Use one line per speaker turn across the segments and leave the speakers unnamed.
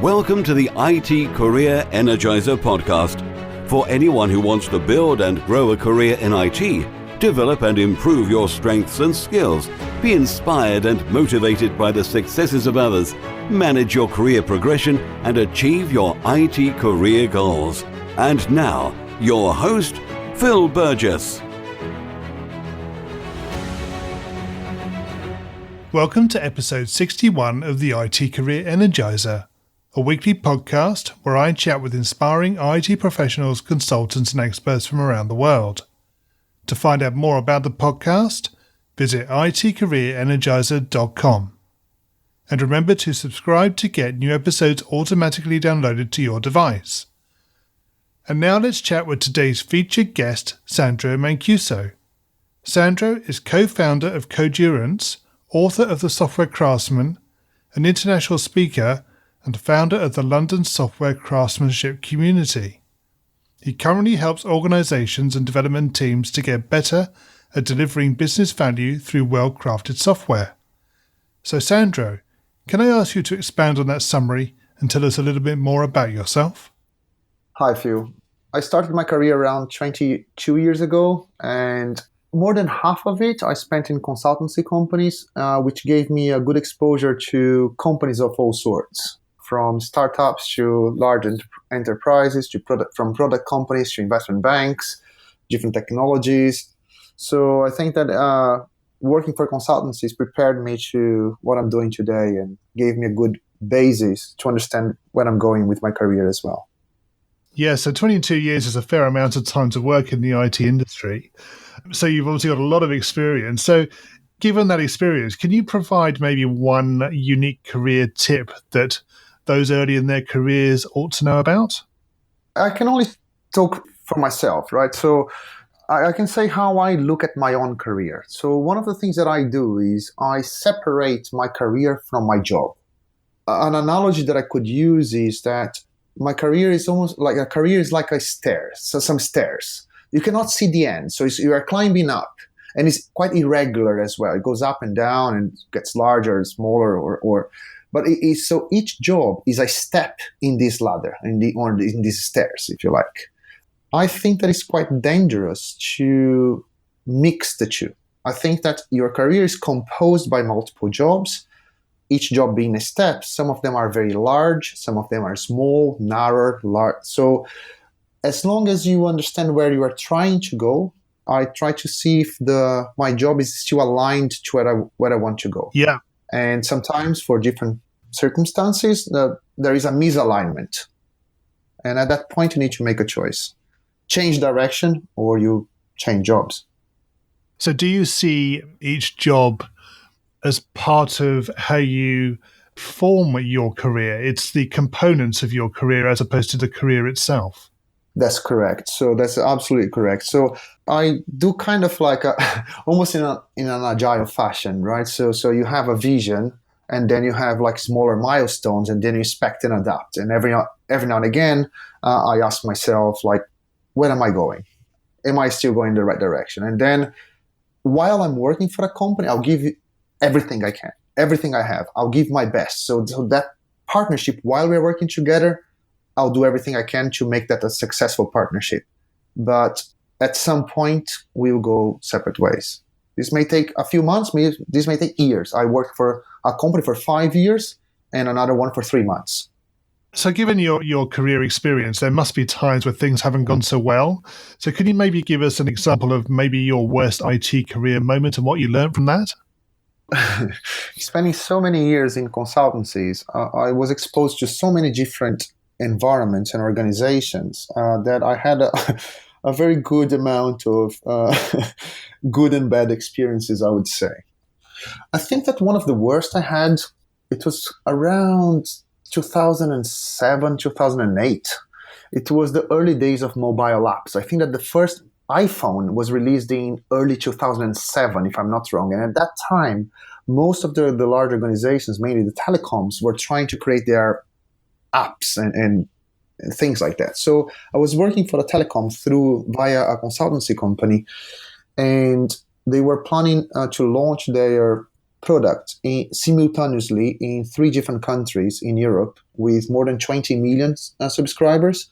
Welcome to the IT Career Energizer podcast. For anyone who wants to build and grow a career in IT, develop and improve your strengths and skills, be inspired and motivated by the successes of others, manage your career progression, and achieve your IT career goals. And now, your host, Phil Burgess.
Welcome to episode 61 of the IT Career Energizer, a weekly podcast where I chat with inspiring IT professionals, consultants and experts from around the world. To find out more about the podcast, visit itcareerenergizer.com. And remember to subscribe to get new episodes automatically downloaded to your device. And now let's chat with today's featured guest, Sandro Mancuso. Sandro is co-founder of Codurance, author of the Software Craftsman, an international speaker, and founder of the London Software Craftsmanship Community. He currently helps organizations and development teams to get better at delivering business value through well-crafted software. So Sandro, can I ask you to expand on that summary and tell us a little bit more about yourself?
Hi, Phil. I started my career around 22 years ago, and more than half of it I spent in consultancy companies, which gave me a good exposure to companies of all sorts, from startups to large enterprises, from product companies to investment banks, different technologies. So I think that working for consultancies prepared me to what I'm doing today and gave me a good basis to understand where I'm going with my career as well.
Yeah, so 22 years is a fair amount of time to work in the IT industry. So you've obviously got a lot of experience. So given that experience, can you provide maybe one unique career tip that those early in their careers ought to know about?
I can only talk for myself, right? So I can say how I look at my own career. So one of the things that I do is I separate my career from my job. An analogy that I could use is that my career is almost like a stairs, so some stairs. You cannot see the end, so you are climbing up, and it's quite irregular as well. It goes up and down and gets larger, smaller, but so each job is a step in this ladder, in these stairs, if you like. I think that it's quite dangerous to mix the two. I think that your career is composed by multiple jobs, each job being a step. Some of them are very large, some of them are small, narrow, large. So as long as you understand where you are trying to go, I try to see if my job is still aligned to where I want to go.
Yeah.
And sometimes for different circumstances, there is a misalignment. And at that point, you need to make a choice. Change direction or you change jobs.
So do you see each job as part of how you form your career? It's the components of your career as opposed to the career itself.
That's correct. So that's absolutely correct. So I do kind of like almost in an agile fashion, right? So you have a vision, and then you have like smaller milestones, and then you expect and adapt. And every now and again, I ask myself, like, where am I going? Am I still going in the right direction? And then while I'm working for a company, I'll give everything I can, everything I have. I'll give my best. So that partnership, while we're working together, I'll do everything I can to make that a successful partnership. But at some point, we'll go separate ways. This may take a few months, this may take years. I worked for a company for 5 years and another one for 3 months.
So given your career experience, there must be times where things haven't gone so well. So can you maybe give us an example of maybe your worst IT career moment and what you learned from that?
Spending so many years in consultancies, I was exposed to so many different environments and organizations that I had a very good amount of good and bad experiences, I would say. I think that one of the worst I had, it was around 2007, 2008. It was the early days of mobile apps. I think that the first iPhone was released in early 2007, if I'm not wrong. And at that time, most of the large organizations, mainly the telecoms, were trying to create their apps and things like that. So I was working for a telecom via a consultancy company, and they were planning to launch their product simultaneously in 3 different countries in Europe with more than 20 million subscribers.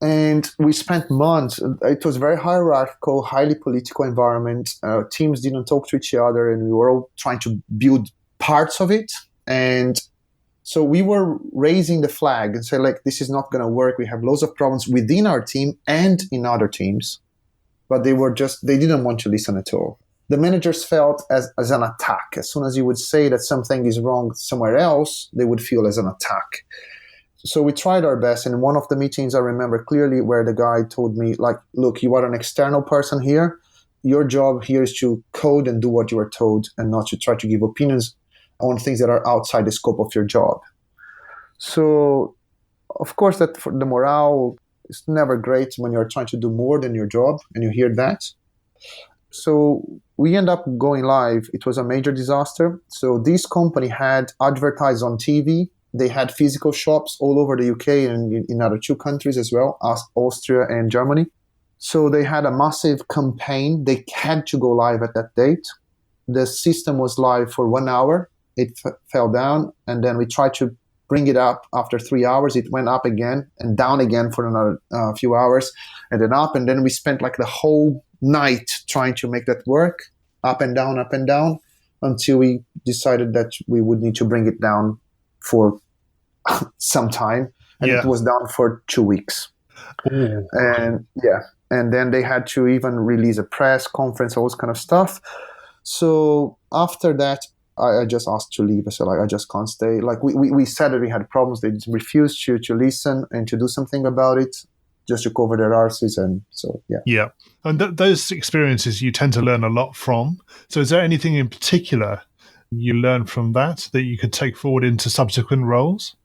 And we spent months. It was very hierarchical, highly political environment. Teams didn't talk to each other, and we were all trying to build parts of it. And so we were raising the flag and say, like, this is not going to work. We have loads of problems within our team and in other teams. But they didn't want to listen at all. The managers felt as an attack. As soon as you would say that something is wrong somewhere else, they would feel as an attack. So we tried our best. And in one of the meetings, I remember clearly where the guy told me, like, look, you are an external person here. Your job here is to code and do what you are told and not to try to give opinions on things that are outside the scope of your job. So, of course, that for the morale is never great when you're trying to do more than your job and you hear that. So we end up going live. It was a major disaster. So this company had advertised on TV. They had physical shops all over the UK and in other 2 countries as well, Austria and Germany. So they had a massive campaign. They had to go live at that date. The system was live for 1 hour. It fell down, and then we tried to bring it up after 3 hours. It went up again and down again for another few hours, and then up. And then we spent like the whole night trying to make that work, up and down, until we decided that we would need to bring it down for some time. And it was down for 2 weeks.
Ooh.
And then they had to even release a press conference, all this kind of stuff. So after that, I just asked to leave. I said, like, I just can't stay. Like, we said that we had problems. They refused to listen and to do something about it, just to cover their arses. And so, yeah.
Yeah. And those experiences you tend to learn a lot from. So is there anything in particular you learned from that you could take forward into subsequent roles?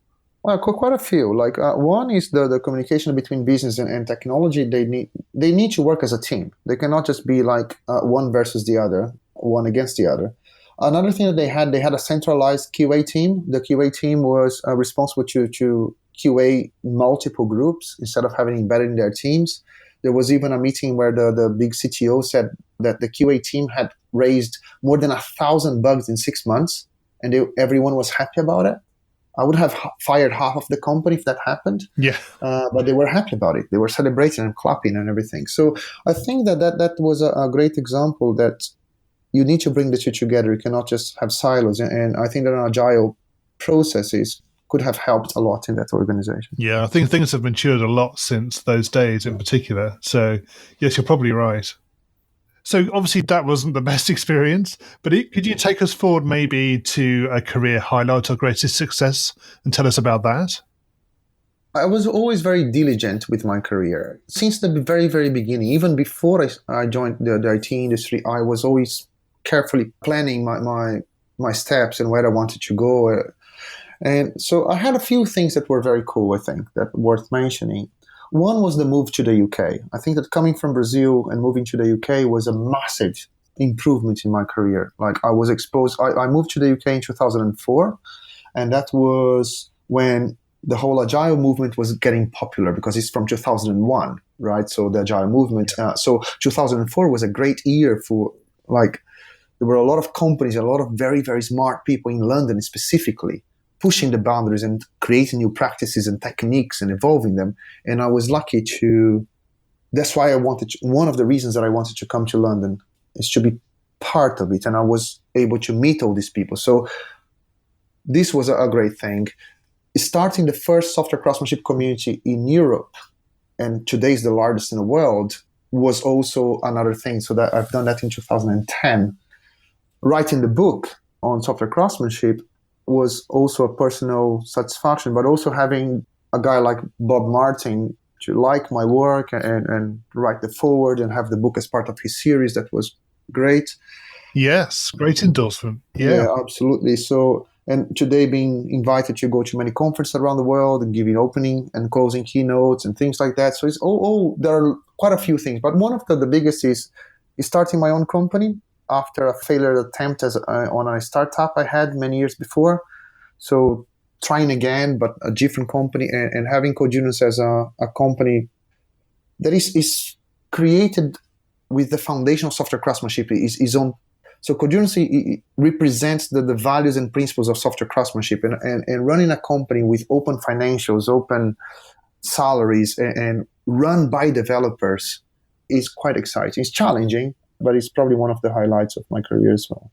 Well, quite a few. Like one is the communication between business and technology. They need to work as a team. They cannot just be like one versus the other, one against the other. Another thing that they had a centralized QA team. The QA team was responsible to QA multiple groups instead of having embedded in their teams. There was even a meeting where the big CTO said that the QA team had raised more than 1,000 bugs in 6 months, and everyone was happy about it. I would have fired half of the company if that happened.
Yeah.
But they were happy about it. They were celebrating and clapping and everything. So I think that was a great example that you need to bring the two together. You cannot just have silos. And I think that an agile processes could have helped a lot in that organization.
Yeah, I think things have matured a lot since those days in particular. So yes, you're probably right. So obviously that wasn't the best experience, but could you take us forward maybe to a career highlight or greatest success and tell us about that?
I was always very diligent with my career. Since the very, very beginning, even before I joined the IT industry, I was always carefully planning my steps and where I wanted to go. And so I had a few things that were very cool, I think, that worth mentioning. One was the move to the UK. I think that coming from Brazil and moving to the UK was a massive improvement in my career. Like I was exposed, I moved to the UK in 2004, and that was when the whole agile movement was getting popular because it's from 2001, right? So the agile movement. So 2004 was a great year for, like, there were a lot of companies, a lot of very, very smart people in London specifically, pushing the boundaries and creating new practices and techniques and evolving them. And I was lucky that's why one of the reasons that I wanted to come to London is to be part of it. And I was able to meet all these people. So this was a great thing. Starting the first software craftsmanship community in Europe, and today is the largest in the world, was also another thing. So that I've done that in 2010. Writing the book on software craftsmanship was also a personal satisfaction, but also having a guy like Bob Martin to like my work and write the foreword and have the book as part of his series, that was great.
Yes, great endorsement.
Yeah, absolutely. So, and today being invited to go to many conferences around the world and giving opening and closing keynotes and things like that. So it's there are quite a few things, but one of the biggest is starting my own company after a failure attempt on a startup I had many years before. So trying again, but a different company, and having Codurance as a company that is created with the foundation of software craftsmanship is on So Codurance represents the values and principles of software craftsmanship, and running a company with open financials, open salaries, and run by developers is quite exciting. It's challenging, but it's probably one of the highlights of my career as well.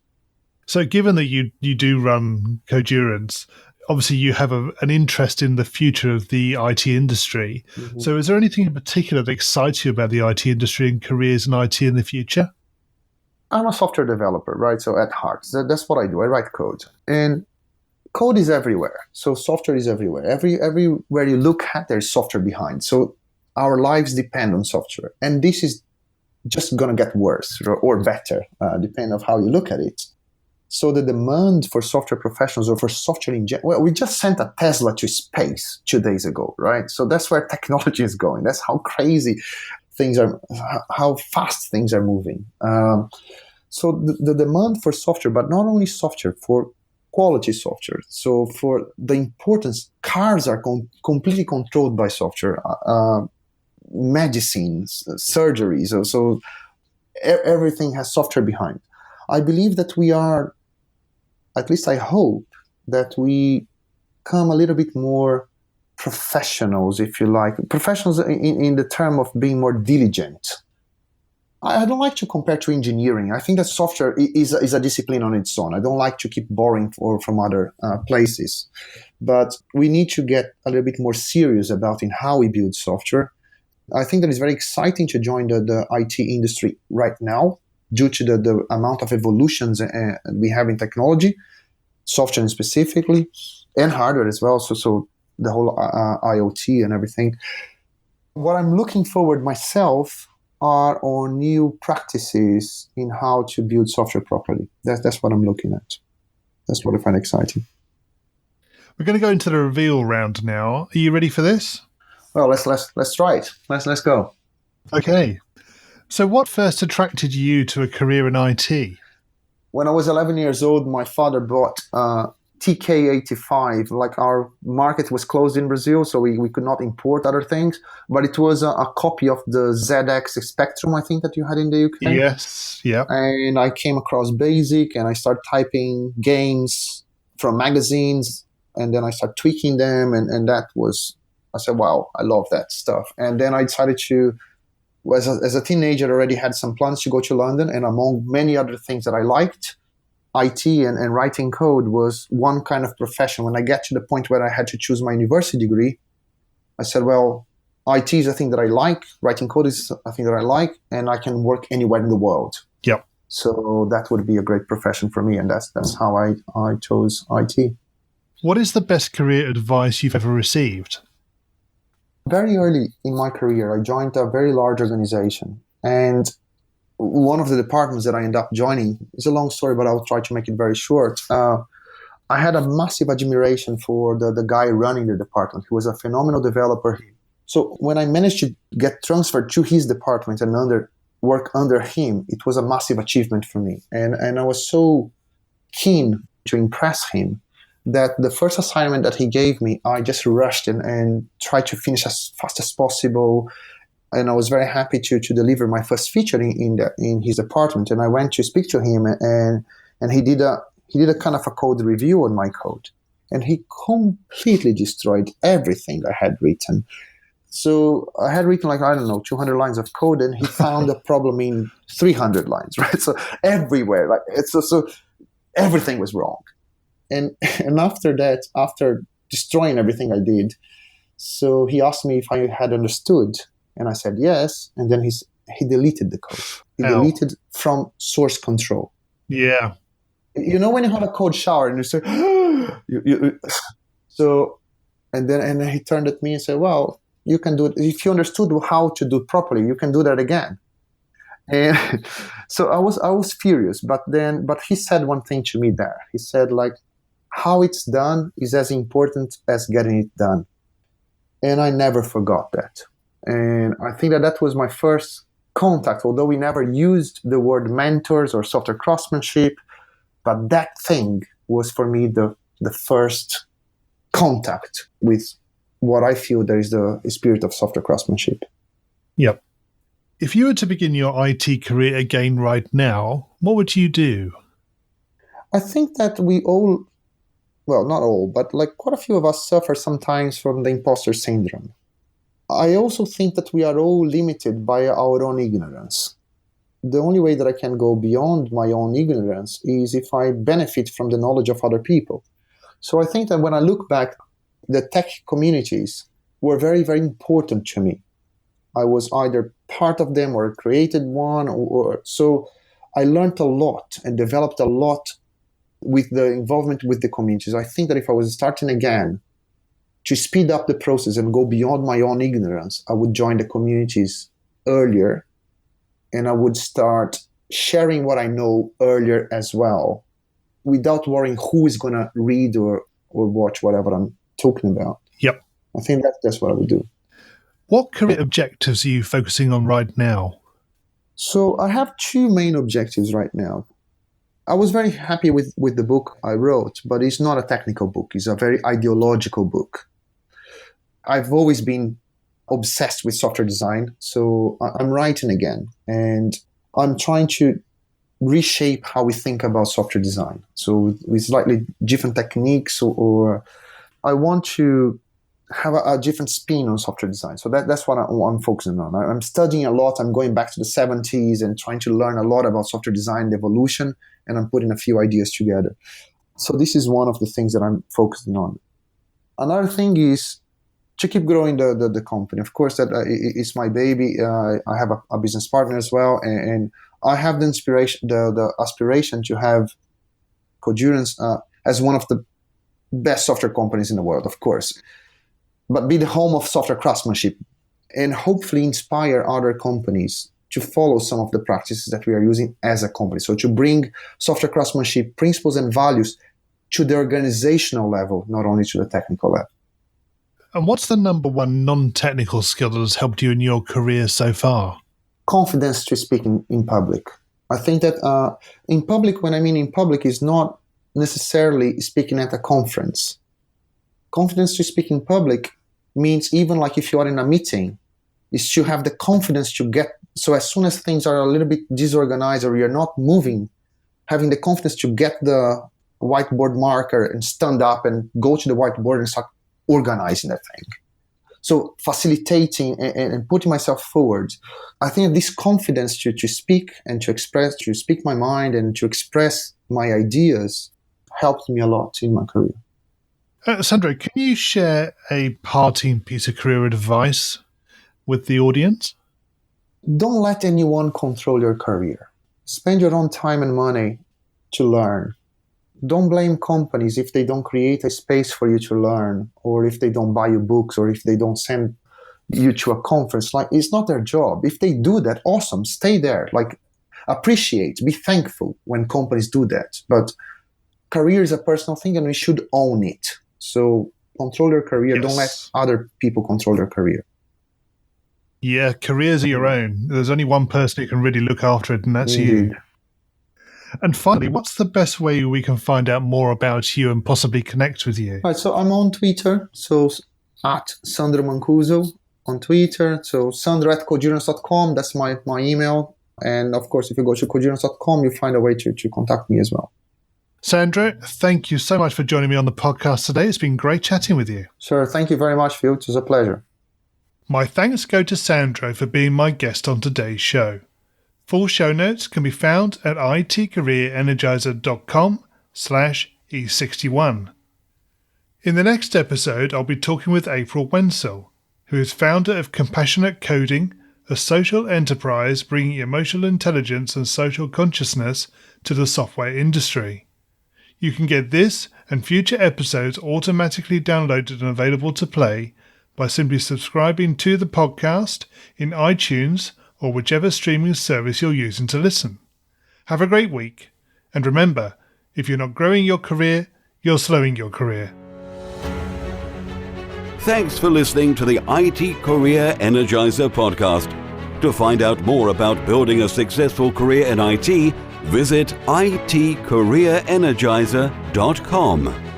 So given that you do run Codurance, obviously you have an interest in the future of the IT industry. Mm-hmm. So is there anything in particular that excites you about the IT industry and careers in IT in the future?
I'm a software developer, right? So at heart, that's what I do. I write code. And code is everywhere. So software is everywhere. Everywhere you look at, there's software behind. So our lives depend on software. And this is just going to get worse or better, depending on how you look at it. So the demand for software professionals or for software in general, well, we just sent a Tesla to space 2 days ago, right? So that's where technology is going. That's how crazy things are, how fast things are moving. So the demand for software, but not only software, for quality software. So for the importance, cars are completely controlled by software, medicines, surgeries. So everything has software behind. I believe that we are, at least I hope, that we become a little bit more professionals, if you like. Professionals in the term of being more diligent. I don't like to compare to engineering. I think that software is a discipline on its own. I don't like to keep borrowing from other places. But we need to get a little bit more serious about in how we build software. I think that it's very exciting to join the IT industry right now due to the amount of evolutions we have in technology, software specifically, and hardware as well. So the whole IoT and everything. What I'm looking forward myself are on new practices in how to build software properly. That's what I'm looking at. That's what I find exciting.
We're going to go into the reveal round now. Are you ready for this?
Well, let's try it. Let's go.
Okay. So what first attracted you to a career in IT?
When I was 11 years old, my father bought TK85. Like, our market was closed in Brazil, so we could not import other things. But it was a copy of the ZX Spectrum, I think, that you had in the UK.
Yes, yeah.
And I came across BASIC, and I started typing games from magazines, and then I started tweaking them, and that was, I said, wow, I love that stuff. And then I decided to, as a teenager, I already had some plans to go to London, and among many other things that I liked, IT and writing code was one kind of profession. When I get to the point where I had to choose my university degree, I said, well, IT is a thing that I like, writing code is a thing that I like, and I can work anywhere in the world.
Yep.
So that would be a great profession for me, and that's how I chose IT.
What is the best career advice you've ever received?
Very early in my career, I joined a very large organization, and one of the departments that I ended up joining is a long story, but I'll try to make it very short. I had a massive admiration for the guy running the department. He was a phenomenal developer. So when I managed to get transferred to his department and work under him, it was a massive achievement for me. And I was so keen to impress him that the first assignment that he gave me, I just rushed and tried to finish as fast as possible. And I was very happy to deliver my first feature in his department. And I went to speak to him, and he did a kind of a code review on my code. And he completely destroyed everything I had written. So I had written 200 lines of code, and he found a problem in 300 lines, right? So everywhere, so everything was wrong. And after that, after destroying everything I did, so he asked me if I had understood, and I said yes. And then he deleted the code. He deleted from source control.
Yeah.
You know when you have a cold shower and you say, so, and then he turned at me and said, well, you can do it. If you understood how to do it properly, you can do that again. And so I was furious, but he said one thing to me there. He said, how it's done is as important as getting it done. And I never forgot that. And I think that was my first contact, although we never used the word mentors or software craftsmanship, but that thing was for me the first contact with what I feel there is the spirit of software craftsmanship.
Yep. If you were to begin your IT career again right now, what would you do?
I think that we all, well, not all, but like quite a few of us suffer sometimes from the imposter syndrome. I also think that we are all limited by our own ignorance. The only way that I can go beyond my own ignorance is if I benefit from the knowledge of other people. So I think that when I look back, the tech communities were very, very important to me. I was either part of them or created one, so I learned a lot and developed a lot with the involvement with the communities. I think that if I was starting again to speed up the process and go beyond my own ignorance, I would join the communities earlier, and I would start sharing what I know earlier as well, without worrying who is going to read or watch whatever I'm talking about.
Yep.
I think that's what I would do.
What career objectives are you focusing on right now?
So I have two main objectives right now. I was very happy with the book I wrote, but it's not a technical book. It's a very ideological book. I've always been obsessed with software design, so I'm writing again, and I'm trying to reshape how we think about software design. So with slightly different techniques, or I want to have a different spin on software design. So that's what I'm focusing on. I'm studying a lot. I'm going back to the 70s and trying to learn a lot about software design and evolution, and I'm putting a few ideas together. So this is one of the things that I'm focusing on. Another thing is to keep growing the company. Of course, that it's my baby. I have a business partner as well, and I have the aspiration to have Codurance as one of the best software companies in the world, of course, but be the home of software craftsmanship, and hopefully inspire other companies to follow some of the practices that we are using as a company. So to bring software craftsmanship principles and values to the organizational level, not only to the technical level.
And what's the number one non-technical skill that has helped you in your career so far?
Confidence to speak in public. I think that in public, when I mean in public, is not necessarily speaking at a conference. Confidence to speak in public means even like if you are in a meeting, is to have the confidence to get, so as soon as things are a little bit disorganized or you're not moving, having the confidence to get the whiteboard marker and stand up and go to the whiteboard and start organizing that thing. So facilitating and putting myself forward. I think this confidence to speak and to express, to speak my mind and to express my ideas helped me a lot in my career.
Sandro, can you share a parting piece of career advice with the audience?
Don't let anyone control your career. Spend your own time and money to learn. Don't blame companies if they don't create a space for you to learn, or if they don't buy you books, or if they don't send you to a conference. Like, it's not their job. If they do that, awesome, stay there. Like, appreciate, be thankful when companies do that. But career is a personal thing, and we should own it. So control your career. Yes. Don't let other people control your career.
Yeah, careers are your own. There's only one person who can really look after it, and that's you. And finally, what's the best way we can find out more about you and possibly connect with you?
Right, so I'm on Twitter, so at Sandro Mancuso on Twitter. So sandro@codurance.com, that's my email. And of course, if you go to codurance.com, you'll find a way to contact me as well.
Sandro, thank you so much for joining me on the podcast today. It's been great chatting with you.
Sure, thank you very much, Phil. It was a pleasure.
My thanks go to Sandro for being my guest on today's show. Full show notes can be found at itcareerenergizer.com/E61. In the next episode, I'll be talking with April Wenzel, who is founder of Compassionate Coding, a social enterprise bringing emotional intelligence and social consciousness to the software industry. You can get this and future episodes automatically downloaded and available to play by simply subscribing to the podcast in iTunes or whichever streaming service you're using to listen. Have a great week, and remember, if you're not growing your career, you're slowing your career.
Thanks for listening to the IT Career Energizer podcast. To find out more about building a successful career in IT, visit itcareerenergizer.com.